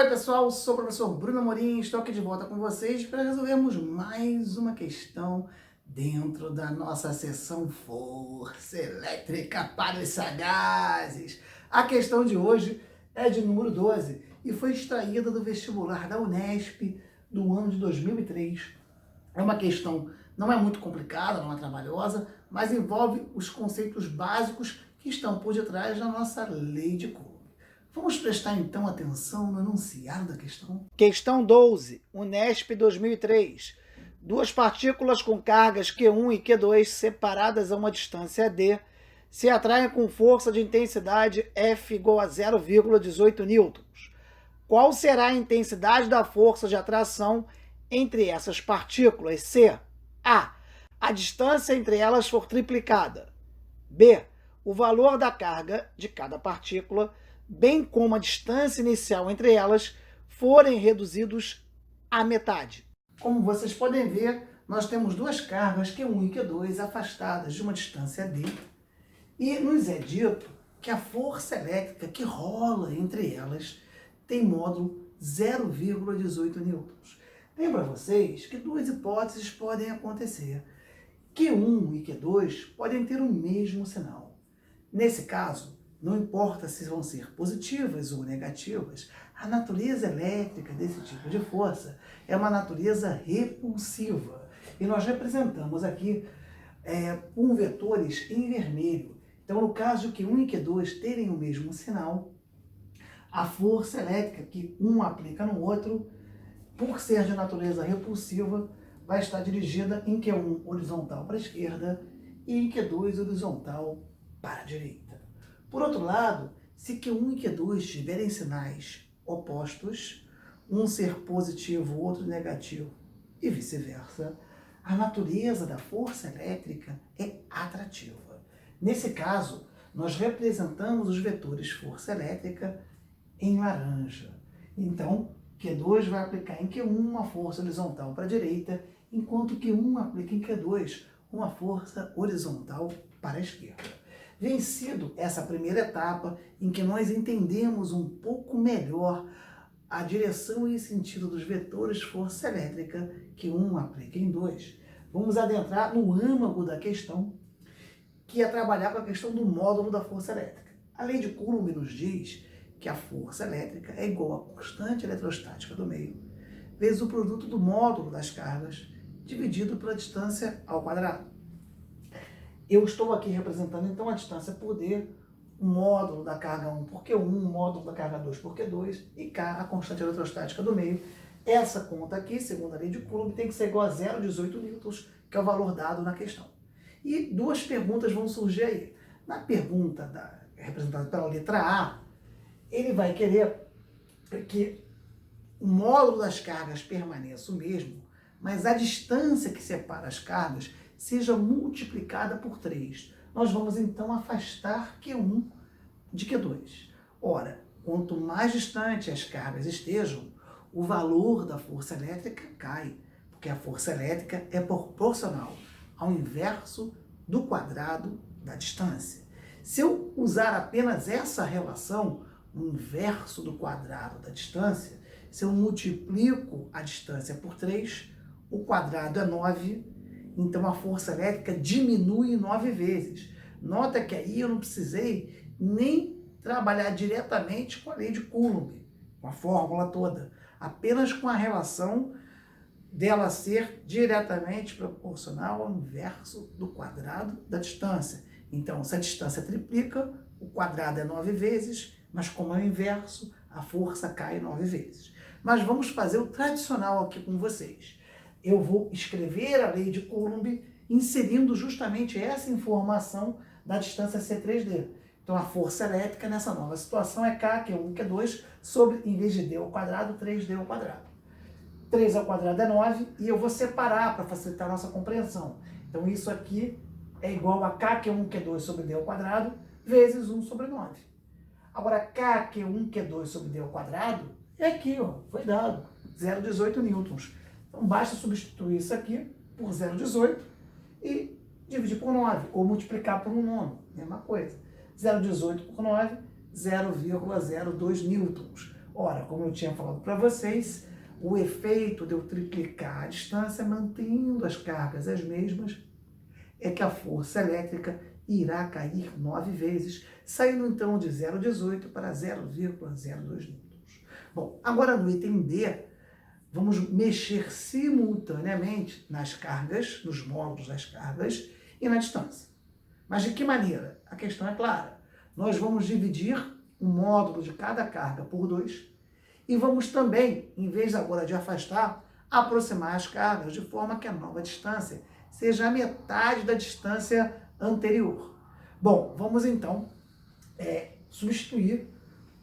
Oi pessoal, sou o professor Bruno Amorim, estou aqui de volta com vocês para resolvermos mais uma questão dentro da nossa sessão Força Elétrica para os Sagazes. A questão de hoje é de número 12 e foi extraída do vestibular da Unesp do ano de 2003. É uma questão, não é muito complicada, não é trabalhosa, mas envolve os conceitos básicos que estão por detrás da nossa lei de Coulomb. Vamos prestar então atenção no enunciado da questão. Questão 12, Unesp 2003. Duas partículas com cargas Q1 e Q2 separadas a uma distância d se atraem com força de intensidade F igual a 0,18 newtons. Qual será a intensidade da força de atração entre essas partículas se a distância entre elas for triplicada, b, o valor da carga de cada partícula, bem como a distância inicial entre elas, forem reduzidos à metade. Como vocês podem ver, nós temos duas cargas Q1 e Q2 afastadas de uma distância d, e nos é dito que a força elétrica que rola entre elas tem módulo 0,18 newtons. Lembra vocês que duas hipóteses podem acontecer. Q1 e Q2 podem ter o mesmo sinal. Nesse caso, não importa se vão ser positivas ou negativas, a natureza elétrica desse tipo de força é uma natureza repulsiva. E nós representamos aqui com vetores em vermelho. Então, no caso de Q1 e Q2 terem o mesmo sinal, a força elétrica que um aplica no outro, por ser de natureza repulsiva, vai estar dirigida em Q1 horizontal para a esquerda e em Q2 horizontal para a direita. Por outro lado, se Q1 e Q2 tiverem sinais opostos, um ser positivo, o outro negativo e vice-versa, a natureza da força elétrica é atrativa. Nesse caso, nós representamos os vetores força elétrica em laranja. Então, Q2 vai aplicar em Q1 uma força horizontal para a direita, enquanto Q1 aplica em Q2 uma força horizontal para a esquerda. Vencido essa primeira etapa, em que nós entendemos um pouco melhor a direção e sentido dos vetores força elétrica que um aplica em dois, vamos adentrar no âmago da questão, que é trabalhar com a questão do módulo da força elétrica. A lei de Coulomb nos diz que a força elétrica é igual à constante eletrostática do meio, vezes o produto do módulo das cargas, dividido pela distância ao quadrado. Eu estou aqui representando então a distância por d, o módulo da carga 1 por Q1, o módulo da carga 2 por Q2, e K, a constante eletrostática do meio. Essa conta aqui, segundo a lei de Coulomb, tem que ser igual a 0,18 newtons, que é o valor dado na questão. E duas perguntas vão surgir aí. Na pergunta representada pela letra A, ele vai querer que o módulo das cargas permaneça o mesmo, mas a distância que separa as cargas seja multiplicada por 3. Nós vamos então afastar Q1 de Q2. Ora, quanto mais distante as cargas estejam, o valor da força elétrica cai, porque a força elétrica é proporcional ao inverso do quadrado da distância. Se eu usar apenas essa relação, o inverso do quadrado da distância, se eu multiplico a distância por 3, o quadrado é 9, então a força elétrica diminui 9 vezes. Nota que aí eu não precisei nem trabalhar diretamente com a lei de Coulomb, com a fórmula toda, apenas com a relação dela ser diretamente proporcional ao inverso do quadrado da distância. Então, se a distância triplica, o quadrado é 9 vezes, mas como é o inverso, a força cai 9 vezes. Mas vamos fazer o tradicional aqui com vocês. Eu vou escrever a lei de Coulomb inserindo justamente essa informação da distância C3D. Então, a força elétrica nessa nova situação é K, Q1, Q2, sobre, em vez de D ao quadrado, 3D ao quadrado. 3 ao quadrado é 9, e eu vou separar para facilitar a nossa compreensão. Então, isso aqui é igual a K, Q1, Q2 sobre D ao quadrado, vezes 1 sobre 9. Agora, K, Q1, Q2 sobre D ao quadrado é aqui, ó, foi dado, 0,18 newtons. Então, basta substituir isso aqui por 0,18 e dividir por 9, ou multiplicar por 1/9, mesma coisa. 0,18 por 9, 0,02 newtons. Ora, como eu tinha falado para vocês, o efeito de eu triplicar a distância, mantendo as cargas as mesmas, é que a força elétrica irá cair 9 vezes, saindo então de 0,18 para 0,02 newtons. Bom, agora no item B, vamos mexer simultaneamente nas cargas, nos módulos das cargas e na distância. Mas de que maneira? A questão é clara. Nós vamos dividir o módulo de cada carga por 2 e vamos também, em vez agora de afastar, aproximar as cargas de forma que a nova distância seja a metade da distância anterior. Bom, vamos então substituir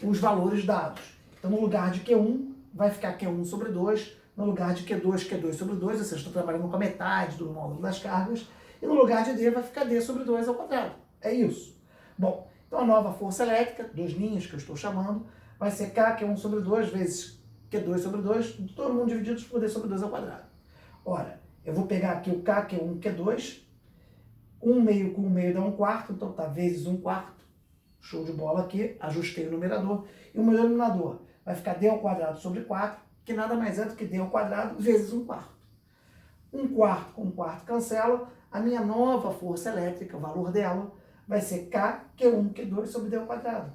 os valores dados. Então, no lugar de Q1, vai ficar Q1 sobre 2, no lugar de Q2, Q2 sobre 2, ou seja, estou trabalhando com a metade do módulo das cargas, e no lugar de D vai ficar D sobre 2 ao quadrado. É isso. Bom, então a nova força elétrica, dos ninhos que eu estou chamando, vai ser K, Q1 sobre 2 vezes Q2 sobre 2, todo mundo dividido por D sobre 2 ao quadrado. Ora, eu vou pegar aqui o K, Q1, Q2, 1 meio com 1 meio dá 1/4, então tá vezes 1/4. Show de bola aqui, ajustei o numerador. E o meu denominador vai ficar D ao quadrado sobre 4, que nada mais é do que D ao quadrado vezes 1/4. 1/4 com 1/4 cancela, a minha nova força elétrica, o valor dela, vai ser K, Q1, Q2 sobre D ao quadrado.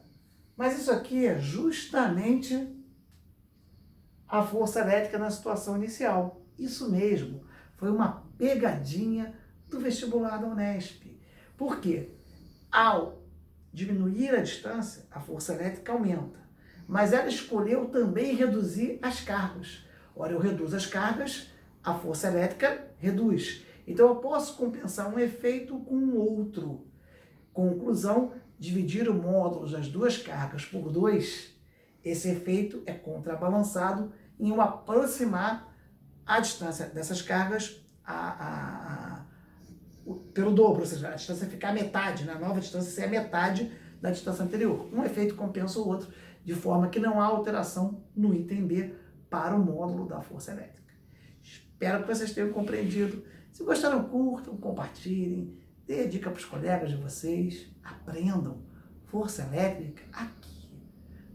Mas isso aqui é justamente a força elétrica na situação inicial. Isso mesmo, foi uma pegadinha do vestibular da Unesp. Por quê? Ao diminuir a distância, a força elétrica aumenta. Mas ela escolheu também reduzir as cargas. Ora, eu reduzo as cargas, a força elétrica reduz. Então, eu posso compensar um efeito com um outro. Conclusão, dividir o módulo das duas cargas por 2, esse efeito é contrabalançado em eu aproximar a distância dessas cargas pelo dobro, ou seja, a distância ficar a metade, na nova distância ser a metade da distância anterior. Um efeito compensa o outro, de forma que não há alteração no item B para o módulo da força elétrica. Espero que vocês tenham compreendido. Se gostaram, curtam, compartilhem, dê dica para os colegas de vocês, aprendam força elétrica aqui,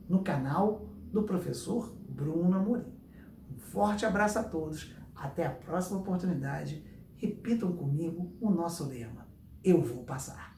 no canal do professor Bruno Amorim. Um forte abraço a todos, até a próxima oportunidade. Repitam comigo o nosso lema: eu vou passar.